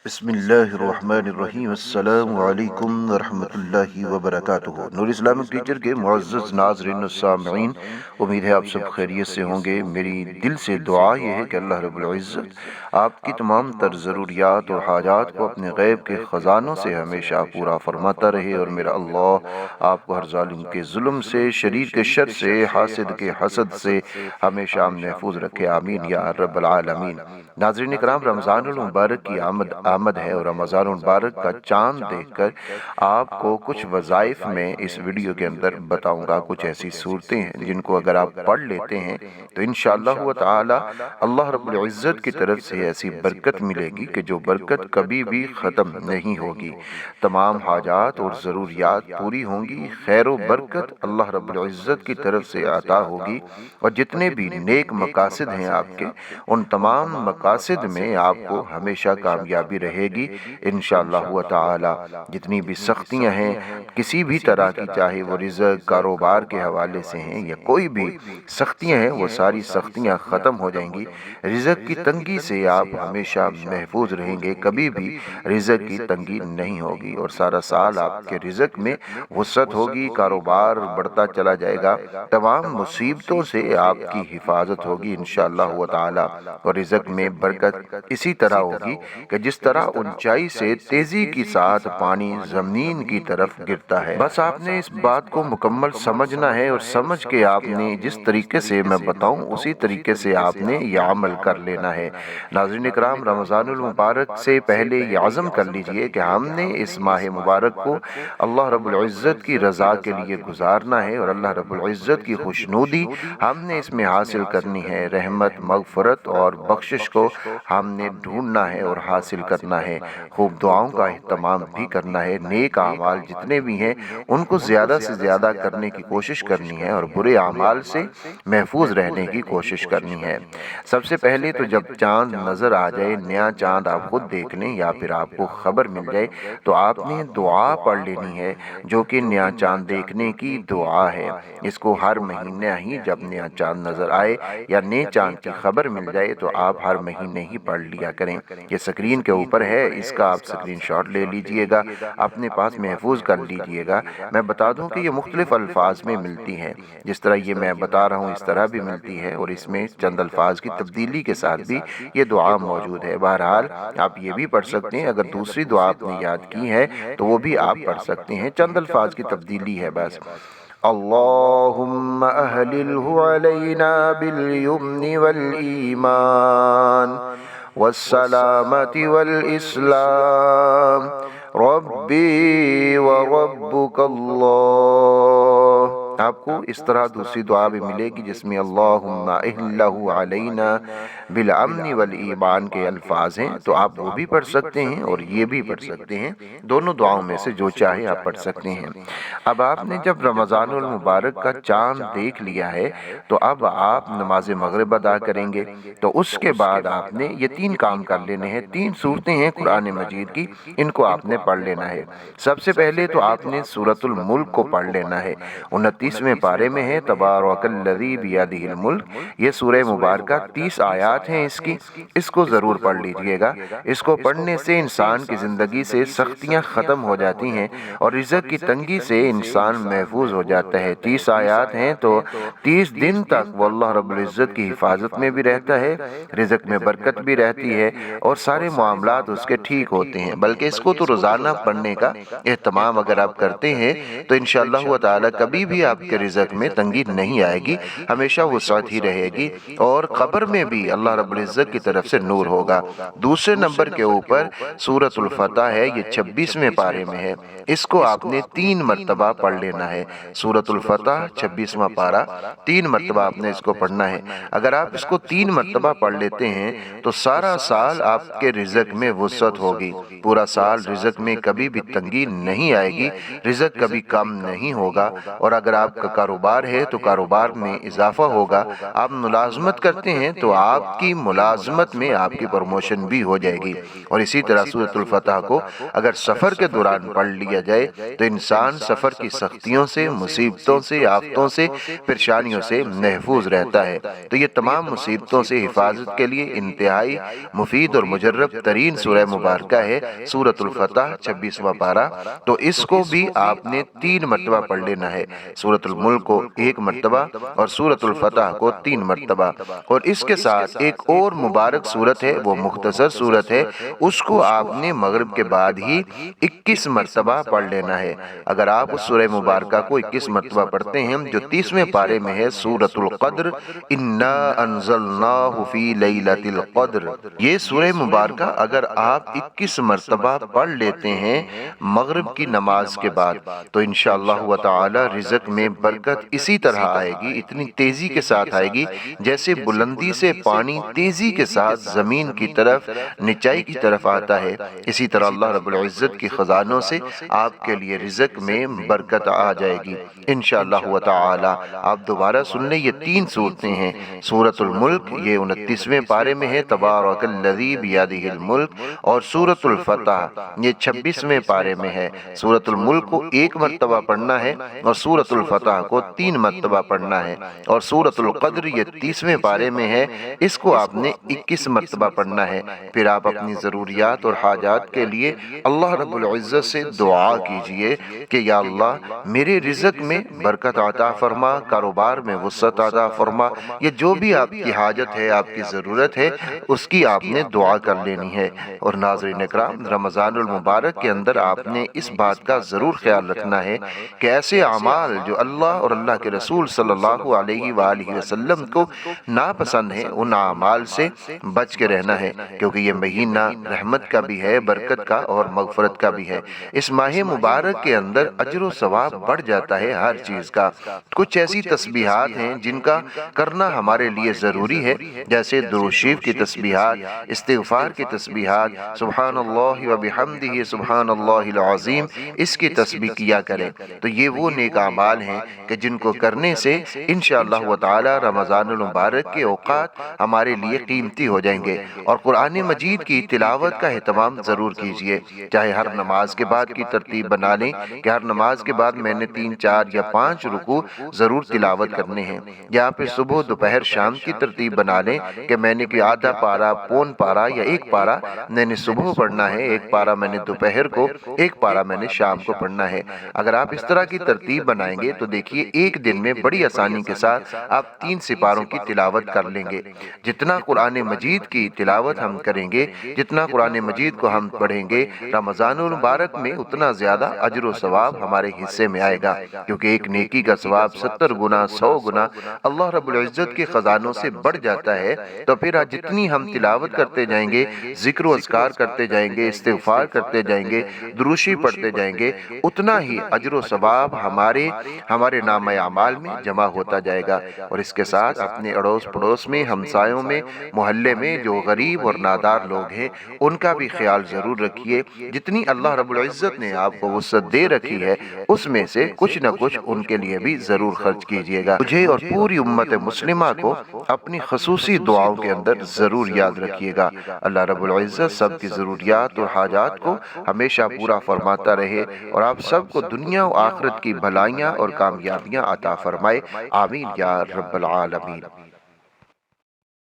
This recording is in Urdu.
بسم اللہ الرحمن الرحیم۔ السلام علیکم ورحمۃ اللہ وبرکاتہ۔ نور اسلامک ٹیچر کے معزز ناظرین و سامعین، امید ہے آپ سب خیریت سے ہوں گے۔ میری دل سے دعا یہ ہے کہ اللہ رب العزت آپ کی تمام تر ضروریات اور حاجات کو اپنے غیب کے خزانوں سے ہمیشہ پورا فرماتا رہے، اور میرا اللہ آپ کو ہر ظالم کے ظلم سے، شریر کے شر سے، حاسد کے حسد سے ہمیشہ محفوظ رکھے، آمین یا رب العالمین۔ ناظرین اکرام، رمضان المبارک کی آمد ہے، اور رمضان المبارک کا چاند دیکھ کر آپ کو کچھ وظائف میں اس ویڈیو کے اندر بتاؤں گا۔ کچھ ایسی صورتیں ہیں جن کو اگر آپ پڑھ لیتے ہیں تو انشاءاللہ تعالی اللہ رب العزت کی طرف سے ایسی برکت ملے گی کہ جو برکت کبھی بھی ختم نہیں ہوگی۔ تمام حاجات اور ضروریات پوری ہوں گی، خیر و برکت اللہ رب العزت کی طرف سے عطا ہوگی، اور جتنے بھی نیک مقاصد ہیں آپ کے، ان تمام مقاصد میں آپ کو ہمیشہ کامیابی رہے گی انشاءاللہ تعالی۔ جتنی بھی سختیاں ہیں کسی بھی طرح کی، چاہے وہ رزق کاروبار کے حوالے سے ہیں یا کوئی بھی سختیاں ہیں، وہ ساری سختیاں ختم ہو جائیں گی۔ رزق کی تنگی سے آپ ہمیشہ محفوظ رہیں گے، کبھی بھی رزق کی تنگی نہیں ہوگی، اور سارا سال آپ کے رزق میں وسعت ہوگی، کاروبار بڑھتا چلا جائے گا، تمام مصیبتوں سے آپ کی حفاظت ہوگی انشاءاللہ تعالی، اور رزق میں برکت اسی طرح ہوگی کہ جس طرح اونچائی سے تیزی کے ساتھ پانی زمین کی طرف گرتا ہے۔ بس آپ نے اس بات کو مکمل سمجھنا ہے، اور سمجھ کے آپ نے جس طریقے سے میں بتاؤں اسی طریقے سے آپ نے یہ عمل کر لینا ہے۔ ناظرین اکرام، رمضان المبارک سے پہلے یہ عزم کر لیجئے کہ ہم نے اس ماہ مبارک کو اللہ رب العزت کی رضا کے لیے گزارنا ہے، اور اللہ رب العزت کی خوشنودی ہم نے اس میں حاصل کرنی ہے۔ رحمت، مغفرت اور بخشش کو ہم نے ڈھونڈنا ہے اور حاصل کرنا ہے۔ خوب دعاؤں کا اہتمام بھی کرنا ہے، نیک اعمال جتنے بھی ہیں ان کو زیادہ سے زیادہ کرنے کی کوشش کرنی ہے، اور برے اعمال سے محفوظ رہنے کی کوشش کرنی ہے۔ سب سے پہلے تو جب چاند نظر آ جائے، نیا چاند آپ خود دیکھ لیں یا پھر آپ کو خبر مل جائے، تو آپ نے دعا پڑھ لینی ہے، جو کہ نیا چاند دیکھنے کی دعا ہے۔ اس کو ہر مہینے ہی جب نیا چاند نظر آئے یا نئے چاند کی خبر مل جائے تو آپ ہر مہینے ہی پڑھ لیا کریں۔ یہ سکرین کے اوپر ہے، اس کا آپ سکرین شاٹ لے لیجئے گا، اپنے پاس محفوظ کر لیجئے گا۔ میں بتا دوں کہ یہ مختلف الفاظ میں ملتی ہے، جس طرح یہ میں بتا رہا ہوں اس طرح بھی ملتی ہے، اور اس میں چند الفاظ کی تبدیلی کے ساتھ بھی یہ دعا موجود ہے۔ بہرحال آپ یہ بھی پڑھ سکتے ہیں، اگر دوسری دعا آپ نے یاد کی ہے تو وہ بھی آپ پڑھ سکتے ہیں، چند الفاظ کی تبدیلی ہے بس۔ اللہم اہللہ علینا بالیمن والایمان والسلامت والاسلام ربی وربک اللہ۔ آپ کو اس طرح دوسری دعا بھی ملے گی جس میں اللہم اہلہ علینا بالامن والایمان کے الفاظ ہیں، تو آپ وہ بھی پڑھ سکتے ہیں اور یہ بھی پڑھ سکتے ہیں، دونوں دعاؤں میں سے جو چاہے آپ پڑھ سکتے ہیں۔ اب آپ نے جب رمضان المبارک کا چاند دیکھ لیا ہے تو اب آپ نماز مغرب ادا کریں گے، تو اس کے بعد آپ نے یہ تین کام کر لینے ہیں۔ تین صورتیں ہیں قرآن مجید کی، ان کو آپ نے پڑھ لینا ہے۔ سب سے پہلے تو آپ نے سورۃ الملک کو پڑھ لینا ہے، 29ویں پارے میں ہے، تبارک الذی بیدہ الملک۔ یہ سورہ مبارکہ 30 آیات ہیں اس کو ضرور پڑھ لیجئے گا۔ اس کو پڑھنے سے انسان کی زندگی سے سختیاں ختم ہو جاتی ہیں، اور رزق کی تنگی سے انسان محفوظ ہو جاتا ہے۔ 30 آیات ہیں تو 30 دن تک وہ اللہ رب العزت کی حفاظت میں بھی رہتا ہے، رزق میں برکت بھی رہتی ہے، اور سارے معاملات اس کے ٹھیک ہوتے ہیں۔ بلکہ اس کو تو روزانہ پڑھنے کا اہتمام اگر آپ کرتے ہیں تو انشاءاللہ تعالی کبھی بھی آپ کے رزق میں تنگی نہیں آئے گی، ہمیشہ وسعت ہی رہے گی، اور قبر میں بھی اللہ رب العزت کی طرف سے نور ہوگا۔ دوسرے نمبر کے اوپر سورۃ الفتح ہے، یہ 26ویں پارے میں ہے، اس کو آپ نے 3 مرتبہ پڑھ لینا ہے۔ سورۃ الفتح 26واں پارہ 3 مرتبہ آپ نے اس کو پڑھنا ہے۔ اگر آپ اس کو 3 مرتبہ پڑھ لیتے ہیں تو سارا سال آپ کے رزق میں وسعت ہوگی، پورا سال رزق میں کبھی بھی تنگی نہیں آئے گی، رزق کبھی کم نہیں ہوگا۔ اور اگر آپ کا کاروبار ہے تو کاروبار میں اضافہ ہوگا، آپ ملازمت کرتے ہیں تو آپ کی ملازمت میں آپ کی پروموشن بھی ہو جائے گی۔ اور اسی طرح سورۃ الفتح کو اگر سفر کے دوران پڑھ لیا جائے تو انسان سفر کی سختیوں سے، مصیبتوں سے، آفتوں سے، پریشانیوں سے محفوظ رہتا ہے۔ تو یہ تمام مصیبتوں سے حفاظت کے لیے انتہائی مفید اور مجرب ترین سورہ مبارکہ ہے سورۃ الفتح، 26واں پارہ۔ تو اس کو بھی آپ نے 3 مرتبہ پڑھ لینا ہے، سورۃ الملک کو 1 مرتبہ اور سورۃ الفتح کو 3 مرتبہ۔ اور اس کے ساتھ ایک اور مبارک سورت ہے، وہ مختصر سورت ہے، اس کو آپ نے مغرب کے بعد ہی 21 مرتبہ پڑھ لینا ہے۔ اگر آپ اس سورہ مبارکہ کو 21 مرتبہ پڑھتے ہیں جو 30ویں پارے میں ہے، سورۃ القدر، انا انزلناہ فی لیلۃ القدر، یہ سورہ مبارکہ اگر آپ 21 مرتبہ پڑھ لیتے ہیں مغرب کی نماز کے بعد تو انشاءاللہ تعالی رزق میں برکت اسی طرح آئے گی، اتنی تیزی کے ساتھ آئے گی جیسے بلندی سے پانی تیزی کے ساتھ زمین کی طرف، نچائی کی طرف آتا ہے، اسی طرح اللہ رب العزت کی خزانوں سے آپ کے لیے رزق میں برکت آ جائے گی انشاءاللہ تعالی۔ آپ دوبارہ سن لیں، یہ 3 صورتیں ہیں۔ سورۃ الملک یہ 29ویں پارے میں ہے، تبارک الذی بیدہ الملک، اور سورۃ الفتح یہ 26ویں پارے میں ہے۔ سورۃ الملک کو 1 مرتبہ پڑھنا ہے اور سورۃ الفتح کو 3 مرتبہ پڑھنا ہے، اور سورۃ القدر یہ 30ویں پارے میں ہے، اس کو آپ نے 21 مرتبہ پڑھنا ہے۔ پھر آپ اپنی ضروریات اور حاجات کے لیے اللہ رب العزت سے دعا کیجئے کہ یا اللہ میرے رزق میں برکت عطا فرما، کاروبار میں وسعت عطا فرما، یہ جو بھی آپ کی حاجت ہے، آپ کی ضرورت ہے، اس کی آپ نے دعا کر لینی ہے۔ اور ناظرین اکرام، رمضان المبارک کے اندر آپ نے اس بات کا ضرور خیال رکھنا ہے کہ ایسے اعمال جو اللہ اور اللہ کے رسول صلی اللہ علیہ وآلہ وسلم کو ناپسند ہیں، ان اعمال سے بچ کے رہنا ہے، کیونکہ یہ مہینہ رحمت کا بھی ہے، برکت کا اور مغفرت کا بھی ہے۔ اس ماہ مبارک کے اندر اجر و ثواب بڑھ جاتا ہے ہر چیز کا۔ کچھ ایسی تسبیحات ہیں جن کا کرنا ہمارے لیے ضروری ہے، جیسے درود شریف کی تسبیحات، استغفار کی تسبیحات، سبحان اللہ و بحمدہ سبحان اللہ العظیم، اس کی تسبیح کیا کریں۔ تو یہ وہ نیک اعمال ہیں کہ جن کو کرنے سے انشاءاللہ تعالی رمضان المبارک کے اوقات ہمارے لیے قیمتی ہو جائیں گے۔ اور قرآن مجید کی تلاوت کا اہتمام ضرور کیجئے، چاہے ہر نماز کے بعد کی ترتیب بنا لیں کہ ہر نماز کے بعد میں نے 3، 4 یا 5 رکوع ضرور تلاوت کرنے ہیں، یا پھر صبح، دوپہر، شام کی ترتیب بنا لیں کہ میں نے کوئی آدھا پارہ، پون پارہ یا 1 پارہ میں نے صبح پڑھنا ہے، 1 پارہ میں نے دوپہر کو، 1 پارہ میں نے شام کو پڑھنا ہے۔ اگر آپ اس طرح کی ترتیب بنائیں گے تو دیکھیے ایک دن میں بڑی آسانی کے ساتھ آپ 3 سپاروں کی تلاوت کر لیں گے۔ جتنا قرآن مجید کی تلاوت ہم کریں گے، جتنا قرآن مجید کو ہم پڑھیں گے رمضان المبارک میں، اتنا زیادہ اجر و ثواب ہمارے حصے میں آئے گا، کیونکہ ایک نیکی کا ثواب 70 گنا، 100 گنا اللہ رب العزت کے خزانوں سے بڑھ جاتا ہے۔ تو پھر جتنی ہم تلاوت کرتے جائیں گے، ذکر و اذکار کرتے جائیں گے، استغفار کرتے جائیں گے، درود شریف پڑھتے جائیں گے، اتنا ہی اجر و ثواب ہمارے نامہ اعمال میں جمع ہوتا جائے گا۔ اور اس کے ساتھ اپنے اڑوس پڑوس میں، ہمسایوں میں، محلے میں جو غریب اور نادار لوگ ہیں ان کا بھی خیال ضرور رکھیے۔ جتنی اللہ رب العزت نے آپ کو وسعت دے رکھی ہے اس میں سے کچھ نہ کچھ ان کے لیے بھی ضرور خرچ کیجیے گا۔ مجھے اور پوری امت مسلمہ کو اپنی خصوصی دعاؤں کے اندر ضرور یاد رکھیے گا۔ اللہ رب العزت سب کی ضروریات اور حاجات کو ہمیشہ پورا فرماتا رہے اور آپ سب کو دنیا و آخرت کی بھلائیاں اور کامیابیاں عطا فرمائے، آمین یا رب العالمین۔